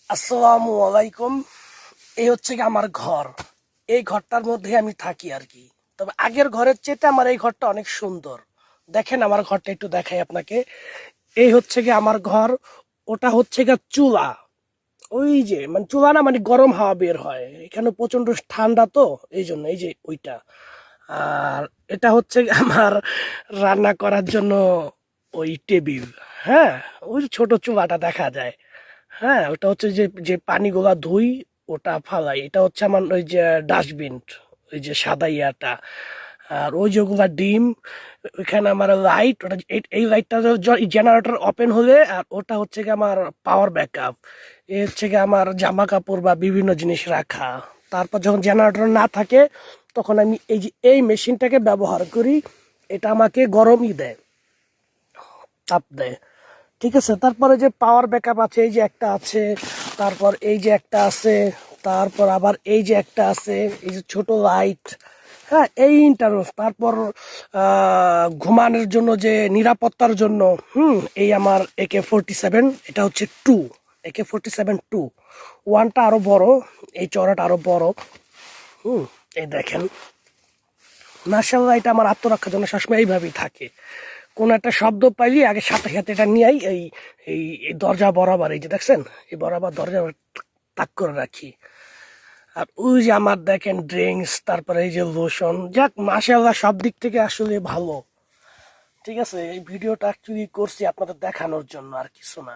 আসসালামু আলাইকুম। এই হচ্ছে কি আমার ঘর। এই ঘরটার মধ্যে আমি থাকি আর কি। তবে আগের ঘরের চেয়ে আমার এই ঘরটা অনেক সুন্দর। দেখেন আমার ঘরটা একটু দেখাই আপনাকে। এই হচ্ছে কি আমার ঘর। ওটা হচ্ছে গিয়ে চুলা। ওই যে মানে চুলা না, মানে গরম হাওয়া বের হয় এখানে, প্রচন্ড ঠান্ডা তো এই জন্য। এই যে ওইটা। আর এটা হচ্ছে গিয়ে আমার রান্না করার জন্য ওই টেবিল। হ্যাঁ, ওই যে ছোট চুলাটা দেখা যায়। হ্যাঁ, ওটা হচ্ছে যে যে পানিগুলা ধুই, ওটা ফালাই। এটা হচ্ছে আমার ওই যে ডাস্টবিন, ওই যে সাদা ইয়াটা। আর ওই যেগুলা ডিম, ওইখানে আমার লাইট, ওটা এই লাইটটা জেনারেটর ওপেন হলে, আর ওটা হচ্ছে কি আমার পাওয়ার ব্যাকআপ। এ হচ্ছে কি আমার জামা কাপড় বা বিভিন্ন জিনিস রাখা। তারপর যখন জেনারেটর না থাকে, তখন আমি এই যে এই মেশিনটাকে ব্যবহার করি। এটা আমাকে গরমই দেয়, তাপ দেয়। ঠিক আছে, তারপরে যে পাওয়ার ব্যাকআপ আছে, এই যে একটা আছে, তারপর এই যে একটা আছে, তারপর আবার এই যে একটা আছে, এই যে ছোট লাইট। হ্যাঁ, এই ইন্টারনাল। তারপর ঘুমানোর জন্য যে নিরাপত্তার জন্য, এই আমার AK-47, এটা হচ্ছে 2, AK-47 2। ওয়ানটা আরো বড়, এই চড়াটা আরো বড়। এই দেখেন, মার্শাল্লাহ, এটা আমার আত্মরক্ষার জন্য সবসময় এইভাবেই থাকে। কোন একটা শব্দ পাইলি আগে সাথে সাথে এটা নিয়েই এই এই এই দরজা বরাবর, এই যে দেখছেন, এই বরাবর দরজা তাক করে রাখি। আর ওই যে আমার দেখেন ড্রিঙ্কস, তারপরে এই যে লোশন, যাক মাশাআল্লাহ সব দিক থেকে আসলে ভালো। ঠিক আছে, এই ভিডিওটা অ্যাকচুয়ালি করছি আপনাদের দেখানোর জন্য, আর কিছু না।